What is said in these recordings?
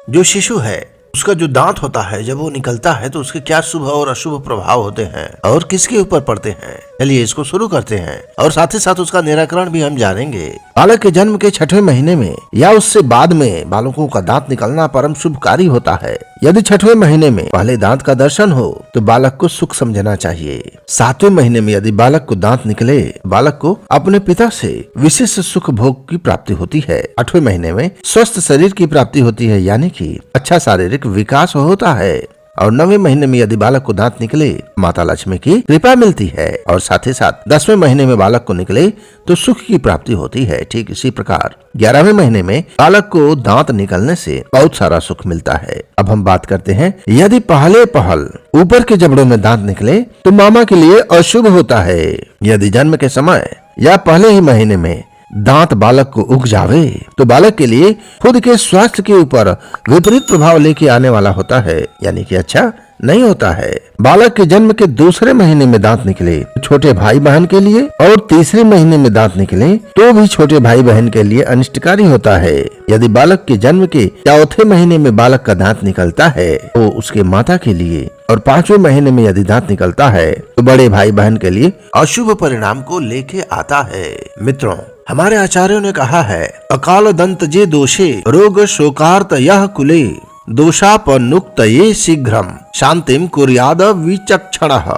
जो शिशु है उसका जो दांत होता है जब वो निकलता है तो उसके क्या शुभ और अशुभ प्रभाव होते हैं और किसके ऊपर पड़ते हैं। चलिए इसको शुरू करते हैं और साथ ही साथ उसका निराकरण भी हम जानेंगे। बालक के जन्म के 6वें महीने में या उससे बाद में बालकों का दांत निकलना परम शुभकारी होता है। यदि 6वें महीने में पहले दांत का दर्शन हो तो बालक को सुख समझना चाहिए। 7वें महीने में यदि बालक को दांत निकले, बालक को अपने पिता से विशेष सुख भोग की प्राप्ति होती है। 8वें महीने में स्वस्थ शरीर की प्राप्ति होती है, यानी कि अच्छा शारीरिक विकास होता है। और 9वें महीने में यदि बालक को दांत निकले, माता लक्ष्मी की कृपा मिलती है। और साथ ही साथ 10वें महीने में बालक को निकले तो सुख की प्राप्ति होती है। ठीक इसी प्रकार 11वें महीने में बालक को दांत निकलने से बहुत सारा सुख मिलता है। अब हम बात करते हैं, यदि पहले पहल ऊपर के जबड़ों में दांत निकले तो मामा के लिए अशुभ होता है। यदि जन्म के समय या पहले ही महीने में दांत बालक को उग जावे तो बालक के लिए खुद के स्वास्थ्य के ऊपर विपरीत प्रभाव लेके आने वाला होता है, यानी कि अच्छा नहीं होता है। बालक के जन्म के 2 महीने में दांत निकले तो छोटे भाई बहन के लिए, और 3 महीने में दांत निकले तो भी छोटे भाई बहन के लिए अनिष्टकारी होता है। यदि बालक के जन्म के 4थे महीने में बालक का दांत निकलता है तो उसके माता के लिए, और 5वें महीने में यदि दांत निकलता है तो बड़े भाई बहन के लिए अशुभ परिणाम को लेके आता है। मित्रों, हमारे आचार्यों ने कहा है, अकाल दंत जे दोषे रोग शोकार्त यह कुले दोषापनुक्तये शीघ्रम शांतिम कुर्याद विचक्षणः।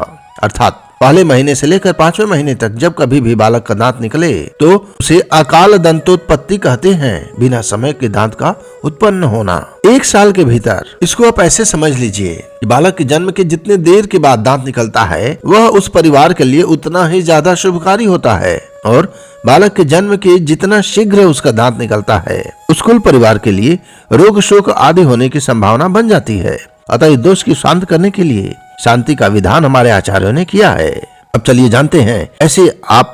अर्थात पहले महीने से लेकर 5वें महीने तक जब कभी भी बालक का दांत निकले तो उसे अकाल दंतोत्पत्ति कहते हैं, बिना समय के दांत का उत्पन्न होना। 1 साल के भीतर इसको आप ऐसे समझ लीजिए कि बालक के जन्म के जितने देर के बाद दांत निकलता है वह उस परिवार के लिए उतना ही ज्यादा शुभकारी होता है, और बालक के जन्म के जितना शीघ्र उसका दांत निकलता है उस कुल परिवार के लिए रोग शोक आदि होने की संभावना बन जाती है। अतः इस दोष की शांत करने के लिए शांति का विधान हमारे आचार्यों ने किया है। अब चलिए जानते हैं ऐसे आप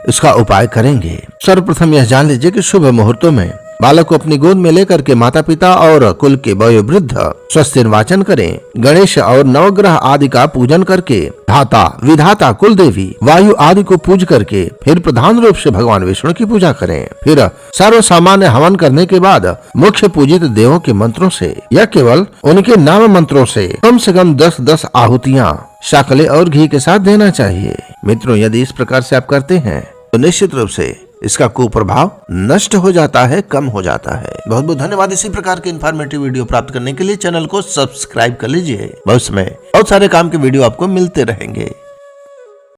इसका उपाय करेंगे। सर्वप्रथम यह जान लीजिए कि शुभ मुहूर्तों में बालक को अपनी गोद में लेकर के माता पिता और कुल के वयोवृद्ध स्वस्तिर वाचन करें। गणेश और नवग्रह आदि का पूजन करके धाता विधाता कुल देवी वायु आदि को पूज करके फिर प्रधान रूप से भगवान विष्णु की पूजा करें। फिर सर्व सामान्य हवन करने के बाद मुख्य पूजित देवों के मंत्रों से या केवल उनके नाम मंत्रों से कम 10-10 आहुतियाँ शाकले और घी के साथ देना चाहिए। मित्रों, यदि इस प्रकार से आप करते हैं तो निश्चित रूप से इसका कुप्रभाव नष्ट हो जाता है, कम हो जाता है। बहुत बहुत धन्यवाद। इसी प्रकार के इन्फॉर्मेटिव वीडियो प्राप्त करने के लिए चैनल को सब्सक्राइब कर लीजिए। भविष्य में बहुत सारे काम के वीडियो आपको मिलते रहेंगे।